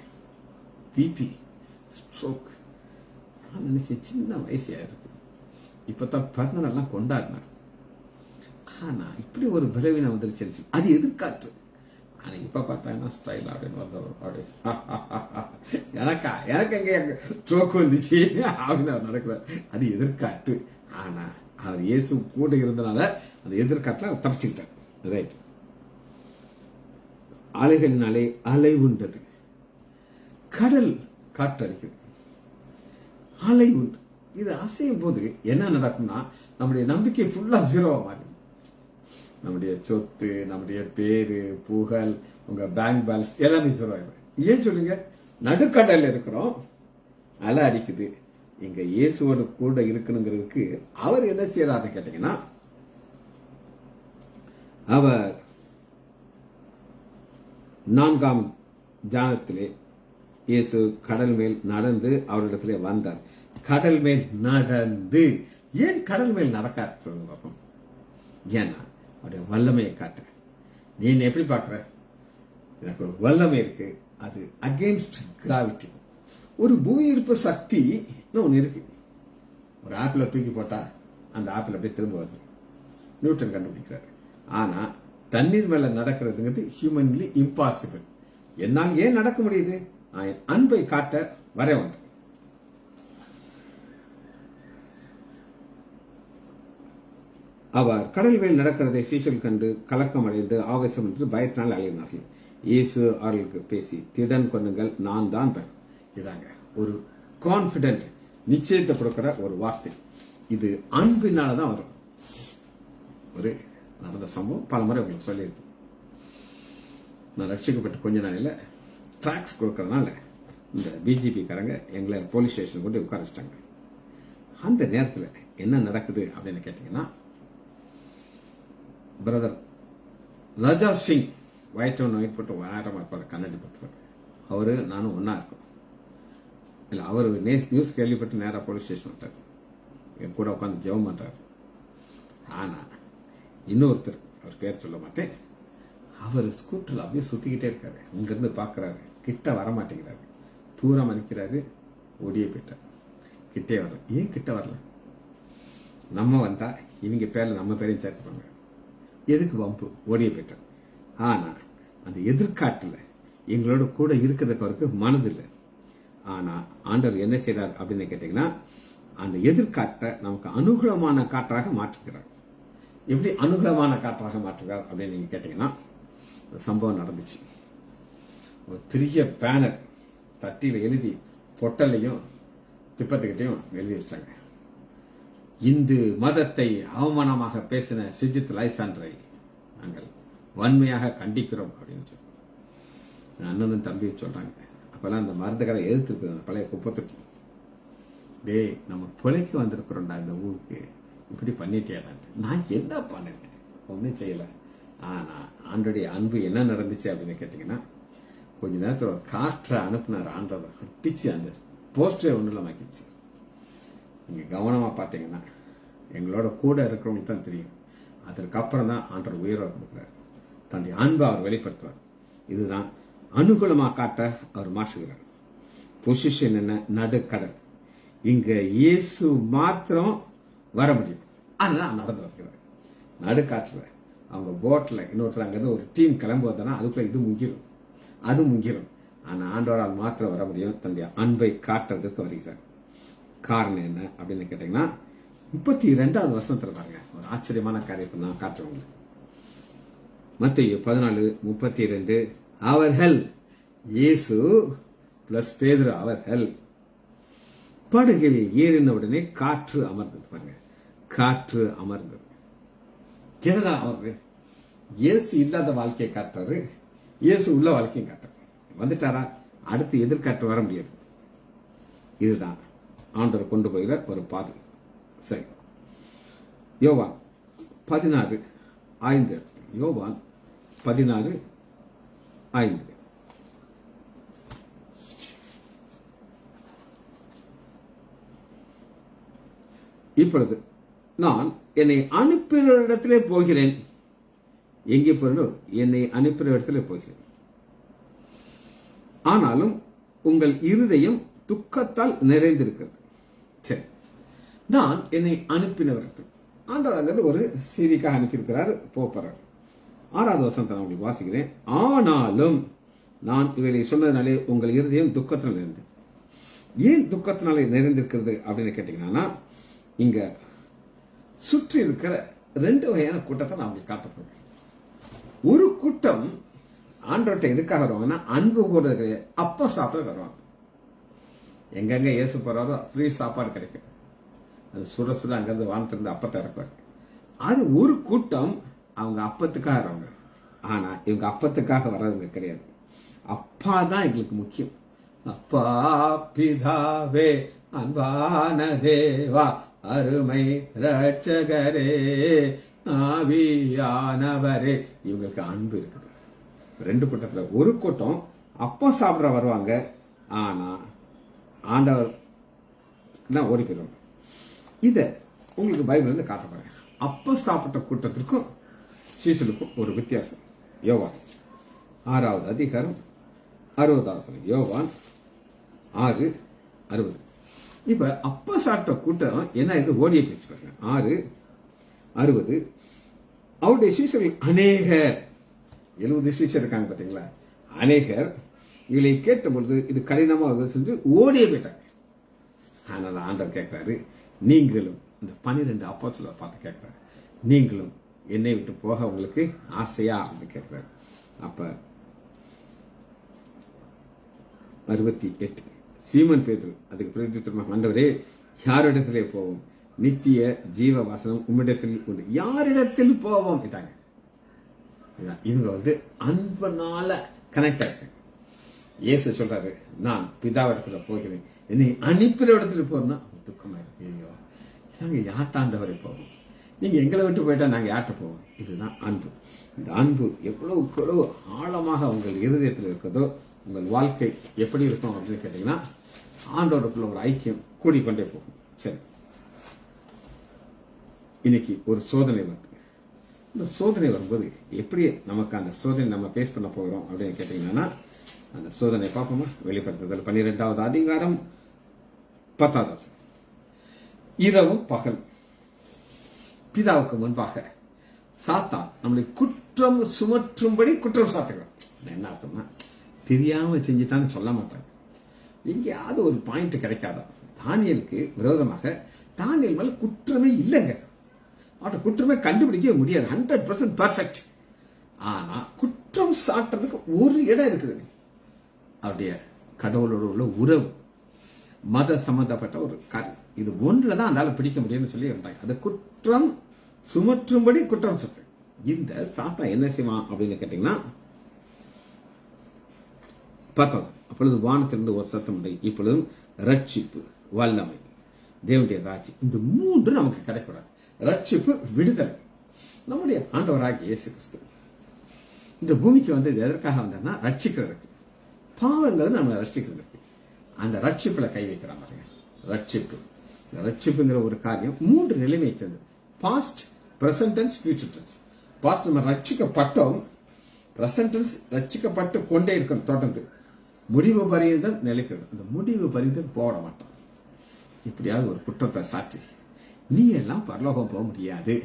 பிபி ஸ்ட்ரோக். நான் நினைச்சேன் சின்ன வயசியா இருக்கு, இப்பதான் பிறந்த நாள்லாம் கொண்டாடினார். ஆனா இப்படி ஒரு பலவீனம் வந்துருச்சு. அது எதிர்காற்று. ஆனா இப்ப பார்த்தா ஸ்டைல் அப்படின்னு வந்தவர் அப்படி எனக்கு எங்க ஸ்ட்ரோக் வந்துச்சு அப்படின்னு அவர் நடக்கிறார். அது எதிர்காட்டு. ஆனா அவர் இயேசு கூட இருந்தனால அந்த எதிர்காட்டுல அவர் தப்பிச்சுக்கிட்டார். ரைட். அலைகளினாலே அலை உண்டது, கடல் காற்றடிக்குது, அலை உண்டு. இது அசையும் போது என்ன நடக்கும்னா நம்முடைய நம்பிக்கை ஃபுல்லா ஜீரோவா மாறும். நம்முடைய சொத்து, நம்முடைய பேரு, புகழ், உங்க பேங்க் பேலன்ஸ் எல்லாமே ஜீரோ ஆயிடும். ஏன் சொல்லுங்க? நடுக்கடல்ல இருக்கிறோம், அலை அடிக்குது. இங்க இயேசுவோட கூட இருக்கணுங்கிறதுக்கு அவர் என்ன செய்யறாரு கேட்டீங்கன்னா, அவர் 4ஆம் ஜானத்திலே இயேசு கடல் மேல் நடந்து அவரிடத்திலே வந்தார். கடல் மேல் நடந்து. ஏன் கடல் மேல் நடக்கார் சொல்லுங்க பாப்போம். ஏன்னா அவருடைய வல்லமையை காட்ட. நீ எப்படி பாக்குற? எனக்கு ஒரு வல்லமை இருக்கு, அது அகெயின்ஸ்ட் கிராவிட்டி. ஒரு புவியீர்ப்பு சக்தி ஒன்று இருக்கு. ஒரு ஆப்பிள தூக்கி போட்டா அந்த ஆப்பிள் அப்படியே திரும்ப வருது. நியூட்டன் கண்டுபிடிக்கிறாரு. ஆனா தண்ணீர் மேல நடக்கிறதுங்கிறது ஹியூமன்லி இம்பாசிபிள். என்னால் ஏன் நடக்க முடியுது? அன்பை காட்ட வர வேண்டும். அவர் கடல் மேல் நடக்கிறதை சீஷல் கண்டு கலக்கம் அடைந்து ஆவேசம் என்று பயத்தினால் அலையினார்கள். இயேசு அவர்களுக்கு பேசி, திடன் கொள்ளுங்கள், நான் தான். இதாங்க ஒரு கான்பிடென்ட், நிச்சயத்தை கொடுக்கிற ஒரு வார்த்தை. இது அன்பினாலதான் வரும். ஒரு நடந்த சம்பவம் பல முறை உங்களுக்கு சொல்லியிருக்கேன். நான் ரட்சிக்கப்பட்ட கொஞ்ச நாளையில ட்ராக்ஸ் கொடுக்கறதுனால இந்த பிஜேபி காரங்க எங்களை போலீஸ் ஸ்டேஷன் கொண்டு உட்கார வச்சிட்டாங்க. அந்த நேரத்தில் என்ன நடக்குது அப்படின்னு கேட்டீங்கன்னா, பிரதர் ராஜா சிங் ஒயிட் போட்டு ஆயிரமா இருப்பார், கண்ணாடி போட்டுப்பார். அவரு நானும் ஒன்னா இருக்கோம். இல்லை, அவர் நியூஸ் கேள்விப்பட்டு நேராக போலீஸ் ஸ்டேஷன் விட்டார். என் கூட உட்காந்து ஜெபம் பண்றாரு. ஆனா இன்னொருத்தர், அவர் பேர் சொல்ல மாட்டேன், அவர் ஸ்கூட்டர்ல அப்படியே சுத்திக்கிட்டே இருக்காரு. இங்கிருந்து பாக்குறாரு, கிட்ட வர மாட்டேங்கிறாரு, தூரம் அனுக்கிறாரு, ஓடியே போயிட்டார். கிட்டே வரல. ஏன் கிட்ட வரல? நம்ம வந்தா இவங்க பேர்ல நம்ம பேரையும் சேர்த்துப்பாங்க. எதுக்கு வம்பு? ஓடியே போயிட்டார். ஆனா அந்த எதிர்காட்டுல எங்களோட கூட இருக்கிறதுக்கு அவருக்கு மனதில்லை. ஆனா ஆண்டவர் என்ன செய்தார் அப்படின்னு கேட்டீங்கன்னா, அந்த எதிர்காட்டை நமக்கு அனுகூலமான காற்றாக மாற்றுகிறார். எப்படி அனுகூலமான காற்றாக மாற்றுகிறார் அப்படின்னு நீங்க கேட்டீங்கன்னா, சம்பவம் நடந்துச்சு. ஒரு பெரிய பேனர் தட்டியில எழுதி பொட்டலையும் திப்பத்துக்கிட்டையும் எழுதி வச்சிட்டாங்க. இந்து மதத்தை அவமானமாக பேசின சிஜித் லைசான்றை நாங்கள் வன்மையாக கண்டிக்கிறோம் அப்படின்னு சொல்லி அண்ணனும் தம்பியும் சொல்றாங்க. அப்பெல்லாம் அந்த மருந்து கடை எதிர்த்து பழைய குப்பை தொட்டி. டேய், நம்ம பிழைக்கு வந்திருக்கிறோம்டா இந்த ஊருக்கு, இப்படி பண்ணிட்டேன். நான் என்ன பண்ணேன்? ஒன்றும் செய்யல. ஆனா ஆண்டோடைய அன்பு என்ன நடந்துச்சு அப்படின்னு கேட்டீங்கன்னா, கொஞ்ச நேரத்தில் ஒரு காற்றை அனுப்புனார் ஆண்டவர். ஒட்டிச்சு, அந்த போஸ்டரை ஒன்றும் மாக்கிடுச்சு. நீங்க கவனமா பார்த்தீங்கன்னா எங்களோட கூட இருக்கிறவங்களுக்கு தான் தெரியும். அதற்கப்புறம் தான் ஆண்டவர் உயர்வை கொடுக்கிறார். தன்னுடைய அன்பை அவர் வெளிப்படுத்துவார். இதுதான் அனுகூலமா காட்ட அவர் மாற்றுகிறார். பொசிஷன் என்ன? நடுக்கடல். இங்க இயேசு மாத்திரம் வர முடியும். அதெல்லாம் நடந்து வருகிறார். நடுக்காற்றுல அவங்க போட்ல இன்னொருத்தர் அங்கிருந்து ஒரு டீம் கிளம்புவதுனா அதுக்குள்ள இது முங்கிரும், அது முங்கிரும். ஆனா ஆண்டவரால் மாத்திரம் வர முடியும். தன்னுடைய அன்பை காட்டுறதுக்கு வருகிறார். காரணம் என்ன அப்படின்னு கேட்டீங்கன்னா, 32வது வசனத்துல பாருங்க, ஒரு ஆச்சரியமான காரியத்தை நான் காட்டுறேன் உங்களுக்கு. மத்தேயு 14:32, அவர்கள் இயேசு பிளஸ் பேதுரு அவர்கள் படகில் ஏறின உடனே காற்று அமர்ந்தது. பாருங்க, காற்று அமர்ந்தது. எதனால் அமர்ந்து? இயேசு இல்லாத வாழ்க்கையை காட்டுறாரு, இயேசு உள்ள வாழ்க்கையை காட்டுறாரு. வந்துட்டாரா? அடுத்து எதிர்காற்று வர முடியாது. இதுதான் ஆண்டவர் கொண்டு போகிற ஒரு பாதை. சரி, யோவான் 16:5. யோவான் 16:5. இப்பொழுது நான் என்னை அனுப்பின இடத்திலே போகிறேன். எங்கே போகிறேன்? என்னை அனுப்பின இடத்திலே போகிறேன். ஆனாலும் உங்கள் இருதயம் துக்கத்தால் நிறைந்திருக்கிறது. சரி, நான் என்னை அனுப்பினவர். ஆண்டவர் அங்கிறது ஒரு செய்திக்காக அனுப்பியிருக்கிறார், போறார். 6வது வசனத்தை நான் உங்களுக்கு வாசிக்கிறேன். ஆனாலும் நான் இவைகளை சொன்னதுனாலே உங்கள் இருதயம் துக்கத்தினால் நிறைந்தது. ஏன் துக்கத்தினாலே நிறைந்திருக்கிறது அப்படின்னு கேட்டீங்கன்னா, இங்க சுற்றி இருக்கிற 2 வகையான கூட்டத்தை நான் உங்களுக்கு காட்ட போறேன். ஒரு கூட்டம் ஆண்டவர்கிட்ட எதுக்காக வருவாங்கன்னா, அன்பு கூடுறது கிடையாது, அப்ப சாப்பிட வருவாங்க. எங்கெங்க இயேசு போறாரோ ஃப்ரீ சாப்பாடு கிடைக்கும். அது சுட சுட அங்கிருந்து வானத்திலிருந்து அப்பத்தை இறக்குவாரு. அது ஒரு கூட்டம், அவங்க அப்பத்துக்காக வரவங்க. ஆனா இவங்க அப்பத்துக்காக வர்றவங்க கிடையாது. அப்பா தான் எங்களுக்கு முக்கியம். அப்பா பிதாவே அன்பான தேவா அருமை ரட்சகரே ஆவியானவரே, இவங்களுக்கு அன்பு இருக்குது. 2 கூட்டத்துல ஒரு கூட்டம் அப்பா சாப்பிட வருவாங்க, ஆனா ஆண்டவர் ஓடி போயிடுவாங்க. இத உங்களுக்கு பைபிள் இருந்து காட்ட போறேன். அப்ப சாப்பிட்ட கூட்டத்திற்கும் சீசலுக்கும் ஒரு வித்தியாசம். யோவான் 6வது அதிகாரம் 60வது வசனம். யோவான் 6:60. இப்ப அப்ப சாப்பிட்ட கூட்டம் என்ன, இது ஓடிய பேச்சு பாருங்க. 6:60. அவருடைய சீசர்கள் அநேகர், 70 சீசர் இருக்காங்க பாத்தீங்களா, அநேகர் இவளை கேட்ட பொழுது இது கடினமா செஞ்சு ஓடிய போயிட்டாங்க. அதனால ஆண்டவர் கேட்கிறாரு, நீங்களும் இந்த 12 அப்போஸ்தலரை பார்த்து கேட்கிறாரு, நீங்களும் என்னை விட்டு போக உங்களுக்கு ஆசையா அப்படின்னு கேட்கிறாரு. அப்ப 68 சீமன் பேதுரு அதுக்கு பிரதித்திரமாக, ஆண்டவரே யாரிடத்திலே போவோம், நித்திய ஜீவ வாசனம் உம்மிடத்தில் உண்டு, யாரிடத்தில் போவோம் இட்டாங்க. இவங்க அன்பனால கனெக்ட் ஆயிட்டாங்க. இயேசு சொல்றாரு, நான் பிதாவிடத்துல போகிறேன், என்னை அனுப்பிற இடத்துல போறோம்னா துக்கமாயிடும். ஐயோ, நாங்க யார்ட்டாண்டவரை போவோம், நீங்க எங்களை விட்டு போயிட்டா நாங்க யார்ட்ட போவோம். இதுதான் அன்பு. இந்த அன்பு எவ்வளவு ஆழமாக உங்கள் இருதயத்தில் இருக்கிறதோ, உங்கள் வாழ்க்கை எப்படி இருக்கும் அப்படின்னு கேட்டீங்கன்னா, ஆண்டவருக்குள்ள ஒரு ஐக்கியம் கூடிக்கொண்டே போகும். சரி, இன்னைக்கு ஒரு சோதனை வருது. இந்த சோதனை வரும்போது எப்படி நமக்கு அந்த சோதனை நம்ம பேஸ் பண்ண போகிறோம் அப்படின்னு கேட்டீங்கன்னா, அந்த சோதனை பார்ப்போமா? வெளிப்படுத்துதல் 12வது அதிகாரம் 10வது வசனம். இரவும் பகல் பிதாவுக்கு முன்பாக சாத்தான் நம்மளை குற்றம் சுமற்றும்படி குற்றம் சாட்டுகிறான். என்ன அர்த்தம்னா, தெரியாம செஞ்சுட்டான்னு சொல்ல மாட்டாங்க. எங்கேயாவது ஒரு பாயிண்ட் கிடைக்காதா? தானியலுக்கு விரோதமாக தானியல் மேல குற்றமே இல்லைங்க. அவட்ட குற்றமே கண்டுபிடிக்க முடியாது, 100% பெர்ஃபெக்ட். ஆனா குற்றம் சாட்டுறதுக்கு ஒரு இடம் இருக்குது. அவருடைய கடவுளோட உள்ள உறவு, மத சம்பந்தப்பட்ட ஒரு காரியம். இது ஒன்றுலதான் அந்த பிடிக்க முடியும்னு சொல்லி வந்தாங்க. அது குற்றம் சுமற்றும்படி குற்றம் சாட்டு. இந்த சாத்தான் என்ன செய்வான் அப்படின்னு கேட்டீங்கன்னா, 10. அப்பொழுது வானத்திலிருந்து ஒரு சத்தம் உண்டு, இப்பொழுதும் ரட்சிப்பு, வல்லமை, தேவனுடைய ராஜ்யம், இந்த 3 நமக்கு கிடைக்கூடாது. ரட்சிப்பு, விடுதலை, நம்முடைய ஆண்டவராகிய இயேசு கிறிஸ்து இந்த பூமிக்கு எதற்காக வந்தார்னா, ரட்சிக்கிறதுக்கு. பாவங்கள் நம்மளை ரட்சிக்கிறதுக்கு. அந்த ரட்சிப்புல கை வைக்கிறான் பாருங்க. ரட்சிப்பு, ரட்சிப்புங்கிற ஒரு காரியம் 3 நிலைமை சேர்ந்து, past, present tense, future tense. Past நம்ம ரட்சிக்கப்பட்டோம், பிரசன்ட் டென்ஸ் ரட்சிக்கப்பட்டு கொண்டே இருக்கணும், தொடர்ந்து முடிவு பரியந்தம் நிலைக்கிறது. அந்த முடிவு பரியந்தம் போட மாட்டோம். இப்படியாவது ஒரு குற்றத்தை சாட்சி, நீ எல்லாம் பரலோகம் போக முடியாது,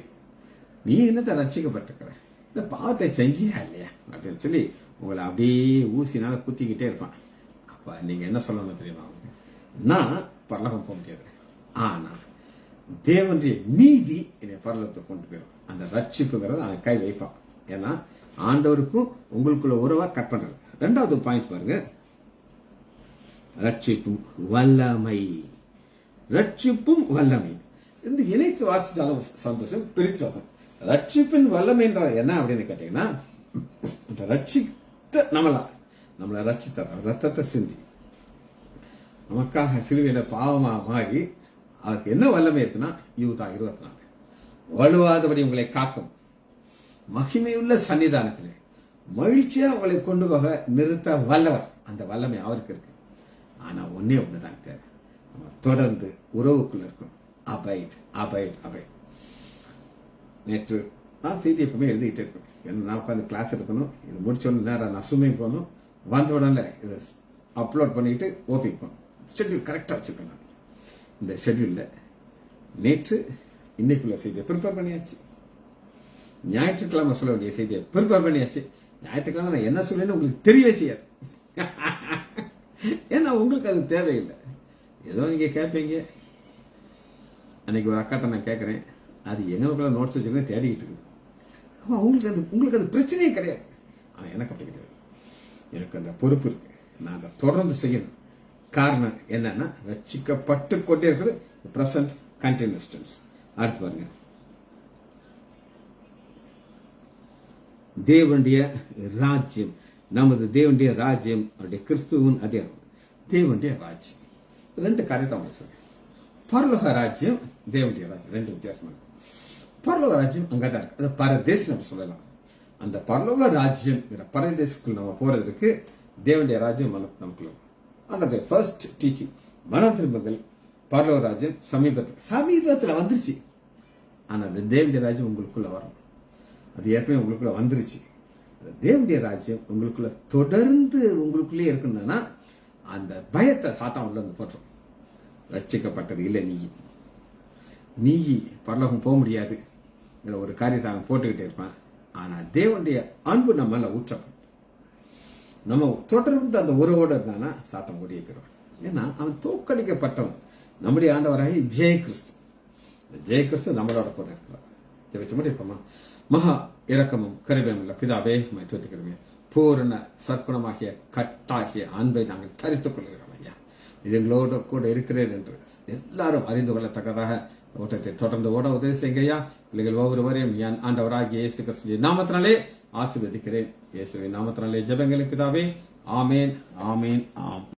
நீ என்னத்தை ரட்சிக்கப்பட்டிருக்கிற, இந்த பாவத்தை செஞ்சியா இல்லையா அப்படின்னு சொல்லி உங்களை அப்படியே ஊசினால குத்திக்கிட்டே இருப்பான். அப்ப நீங்க என்ன சொல்லணும் தெரியுமா? நான் பரலோகம் போக முடியாது, ஆனா தேவனுடைய நீதி என்னை பரலோகத்தை கொண்டு போயிடும். அந்த ரட்சிப்புங்கிறத அவன் கை வைப்பான். ஏன்னா ஆண்டவருக்கும் உங்களுக்குள்ள உறவா கட் பண்றது. 2வது பாயிண்ட் பாருங்க, ரட்சிப்பும் வல்லமை. ரட்சிப்பும் வல்லமை இந்த இணைத்து வாசிச்சாலும் சந்தோஷம், பிரிச்சு வாசம். ரட்சிப்பின் வல்லமை என்ன அப்படின்னு கேட்டீங்கன்னா, இந்த ரட்சித்த நம்மளை ரட்சித்தார், ரத்தத்தை சிந்தி நமக்காக சிலுவையில பாவமா மாறி, அவருக்கு என்ன வல்லமை இருக்குன்னா, யூதா 24 வலுவாதபடி உங்களை காக்கும் மகிமையுள்ள சன்னிதானத்திலே மகிழ்ச்சியா உங்களை கொண்டு போக நிறுத்த வல்லவர். அந்த வல்லமை அவருக்கு இருக்கு. ஆனா ஒண்ணுதான் தேவை, நம்ம தொடர்ந்து உறவுக்குள்ள இருக்கணும். Abide abide abide. நேற்று நான் செய்தி எப்பவுமே எழுதிக்கிட்டே இருக்கேன். ஏன்னா நான் உட்காந்து கிளாஸ் எடுக்கணும், இது முடிச்சோன்னு நேரம் நான் ஸ்விம்மிங் போகணும், வந்த உடனே இதை அப்லோட் பண்ணிட்டு ஓபிங் போகணும். ஷெட்யூல் கரெக்டாக வச்சுருக்கேன் நான். இந்த ஷெட்யூலில் நேற்று இன்னைக்குள்ள செய்தியை ப்ரிப்பேர் பண்ணியாச்சு. ஞாயிற்றுக்கிழமை சொல்ல வேண்டிய செய்தியை ப்ரிப்பேர் பண்ணியாச்சு. ஞாயிற்றுக்கிழமை நான் என்ன சொல்லேன்னு உங்களுக்கு தெரியவே செய்யாது. ஏன்னா உங்களுக்கு அது தேவையில்லை. ஏதோ நீங்க கேட்பீங்க. அன்னைக்கு ஒரு அக்காட்ட நான் கேட்கறேன், அது எங்களுக்குள்ள நோட்ஸ் வச்சுருக்கேன் தேடிக்கிட்டு இருக்குது. உங்களுக்கு அது பிரச்சனையே கிடையாது. ஆனா எனக்கு அப்படி கிடையாது. எனக்கு அந்த பொறுப்பு இருக்கு. நான் அதை தொடர்ந்து செய்யணும். காரணம் என்னன்னா, ரட்சிக்கப்பட்டு கொண்டே இருக்குது. Present continuous tense. அடுத்து பாருங்க, தேவனுடைய ராஜ்யம். நமது தேவனுடைய ராஜ்யம் அவருடைய கிறிஸ்துவின் அதிகாரம். தேவனுடைய ராஜ்யம் ரெண்டு காரியத்தை அவங்க சொல்றேன். பரலோக ராஜ்யம், தேவனுடைய ராஜ்யம் ரெண்டு வித்தியாசமான. பரலோக ராஜ்யம் அங்கதான் இருக்கு. அது பரதேசம் நம்ம சொல்லலாம். அந்த பரலோக ராஜ்யம் பரதேசத்துக்குள் நம்ம போறதுக்கு தேவனுடைய ராஜ்யம் நமக்குள்ள. அந்த ஃபர்ஸ்ட் டீச்சிங் மன திரும்புங்கள். பரலோக ராஜ்யம் சமீபத்தில் வந்துருச்சு. ஆனா அந்த தேவனுடைய ராஜ்யம் உங்களுக்குள்ள வரும். அது ஏற்கனவே உங்களுக்குள்ள வந்துருச்சு. தேவனுடைய ராஜ்யம் உங்களுக்குள்ள தொடர்ந்து உங்களுக்குள்ளே இருக்கணும்னா அந்த பயத்தை சாத்தான் உள்ள இருந்து போட்டோம். ரட்சிக்கப்பட்டது இல்லை நீ பரலோகம் போக முடியாது ஒரு காரியத்தை அவன் போட்டுக்கிட்டே இருப்பான். ஆனா தேவனுடைய அன்பு நம்மள ஊற்றப்படும். நம்ம தொடர்ந்து அந்த உறவோடு இருந்தானா சாத்தம் ஓடிய போயிடுவான். ஏன்னா அவன் தோற்கடிக்கப்பட்டவன். நம்முடைய ஆண்டவராகி ஜெய கிறிஸ்து நம்மளோட கூட இருக்கிறார். ஜெபிச்ச மட்டும் இருப்போமா? மகா இரக்கமும் கருமையும் உள்ள பிதாவே துதிக்கிறோமே. பூரண சற்குணமாகிய கட்டாகிய அன்பை நாங்கள் தரித்துக் கொள்கிறோம் ஐயா. இது எங்களோட கூட இருக்கிறேன் என்று எல்லாரும் அறிந்து கொள்ளத்தக்கதாக ஓட்டத்தை தொடர்ந்து ஓட உதவி செய்யுங்கய்யா. பிள்ளைகள் ஒவ்வொருவரையும் ஆண்டவராகிய இயேசு கிறிஸ்துவின் நாமத்தினாலே ஆசீர்வதிக்கிறேன். இயேசுவின் நாமத்தினாலே ஜெபங்களை பிதாவே. ஆமேன், ஆமேன், ஆம்.